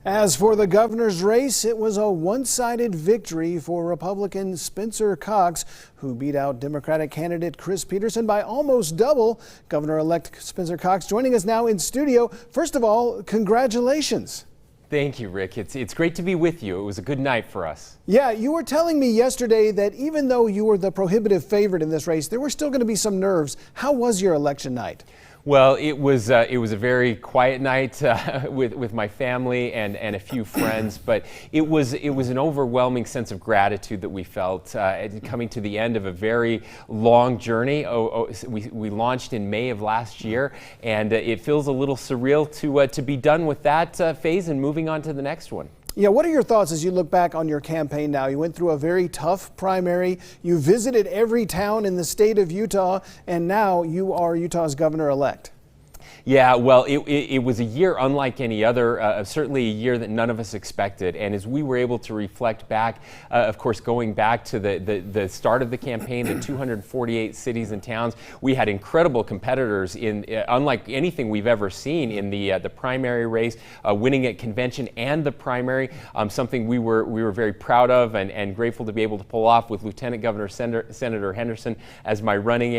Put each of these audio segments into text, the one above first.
As for the governor's race, it was a one-sided victory for Republican Spencer Cox, who beat out Democratic candidate Chris Peterson by almost double. Governor-elect Spencer Cox joining us now in studio. First of all, congratulations. Thank you, Rick. It's great to be with you. It was a good night for us. Yeah, you were telling me yesterday that even though you were the prohibitive favorite in this race, there were still going to be some nerves. How was your election night? Well, it was a very quiet night with my family and a few friends, but it was an overwhelming sense of gratitude that we felt coming to the end of a very long journey. We launched in May of last year, and it feels a little surreal to be done with that phase and moving on to the next one. Yeah, what are your thoughts as you look back on your campaign now? You went through a very tough primary. You visited every town in the state of Utah, and now you are Utah's governor-elect. Yeah, well, it was a year unlike any other, certainly a year that none of us expected. And as we were able to reflect back, of course, going back to the start of the campaign, the 248 cities and towns, we had incredible competitors in unlike anything we've ever seen in the primary race, winning at convention and the primary, something we were very proud of and grateful to be able to pull off with Lieutenant Governor Senator Henderson as my running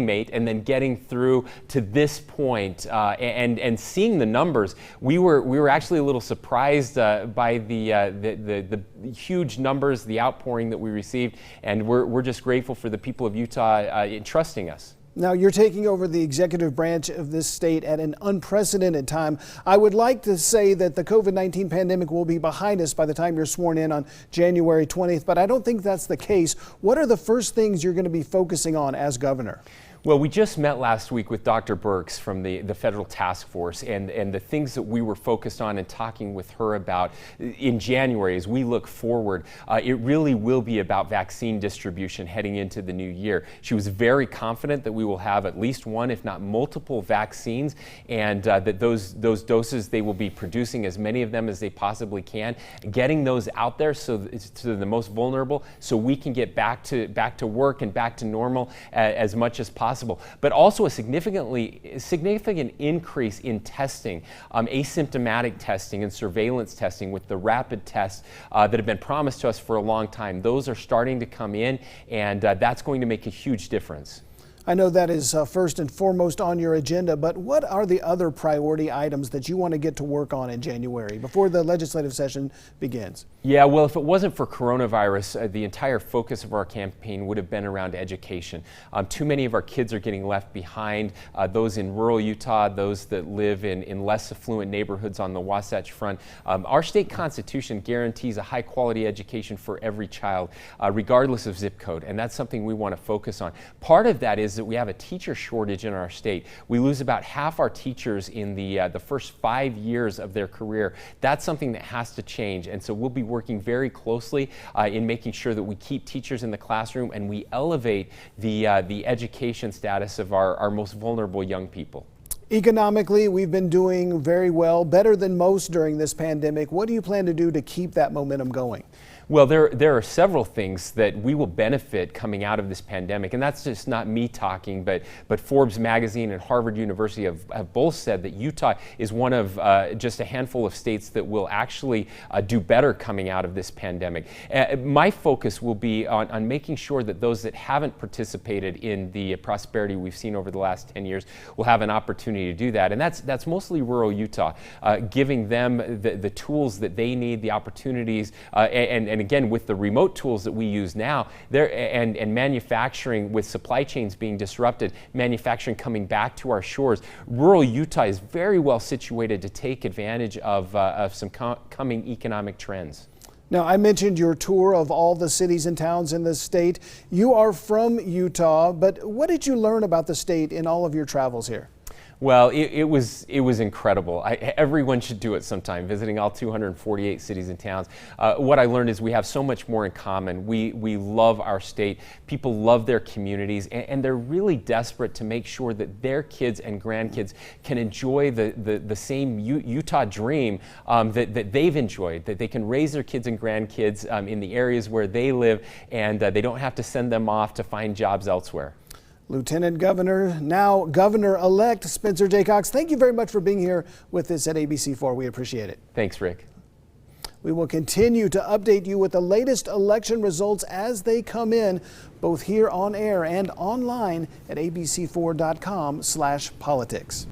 mate, and then getting through to this point. And seeing the numbers, we were actually a little surprised by the huge numbers, the outpouring that we received, and we're just grateful for the people of Utah entrusting us. Now, you're taking over the executive branch of this state at an unprecedented time. I would like to say that the COVID-19 pandemic will be behind us by the time you're sworn in on January 20th, but I don't think that's the case. What are the first things you're going to be focusing on as governor? Well, we just met last week with Dr. Birx from the federal task force, and the things that we were focused on and talking with her about in January as we look forward, it really will be about vaccine distribution heading into the new year. She was very confident that we will have at least one, if not multiple vaccines, and that those doses, they will be producing as many of them as they possibly can, getting those out there to the most vulnerable so we can get back to work and back to normal as much as possible. But also a significant increase in testing, asymptomatic testing and surveillance testing with the rapid tests that have been promised to us for a long time. Those are starting to come in, and that's going to make a huge difference. I know that is first and foremost on your agenda, but what are the other priority items that you want to get to work on in January before the legislative session begins? Yeah, well, if it wasn't for coronavirus, the entire focus of our campaign would have been around education. Too many of our kids are getting left behind, those in rural Utah, those that live in less affluent neighborhoods on the Wasatch Front. Our state constitution guarantees a high quality education for every child, regardless of zip code, and that's something we want to focus on. Part of that is that we have a teacher shortage in our state. We lose about half our teachers in the first 5 years of their career. That's something that has to change, and so we'll be working very closely in making sure that we keep teachers in the classroom and we elevate the education status of our most vulnerable young people. Economically, we've been doing very well, better than most during this pandemic. What do you plan to do to keep that momentum going? Well, there are several things that we will benefit coming out of this pandemic, and that's just not me talking, but Forbes magazine and Harvard University have both said that Utah is one of just a handful of states that will actually do better coming out of this pandemic. My focus will be on making sure that those that haven't participated in the prosperity we've seen over the last 10 years will have an opportunity to do that, and that's mostly rural Utah, giving them the tools that they need, the opportunities, and again, with the remote tools that we use now, and manufacturing with supply chains being disrupted, manufacturing coming back to our shores, rural Utah is very well situated to take advantage of some coming economic trends. Now, I mentioned your tour of all the cities and towns in the state. You are from Utah, but what did you learn about the state in all of your travels here? Well, it was incredible. Everyone should do it sometime, visiting all 248 cities and towns. What I learned is we have so much more in common. We love our state. People love their communities, and they're really desperate to make sure that their kids and grandkids can enjoy the same Utah dream that they've enjoyed, that they can raise their kids and grandkids in the areas where they live, and they don't have to send them off to find jobs elsewhere. Lieutenant Governor, now Governor-elect Spencer J. Cox, thank you very much for being here with us at ABC4. We appreciate it. Thanks, Rick. We will continue to update you with the latest election results as they come in, both here on air and online at abc4.com/politics.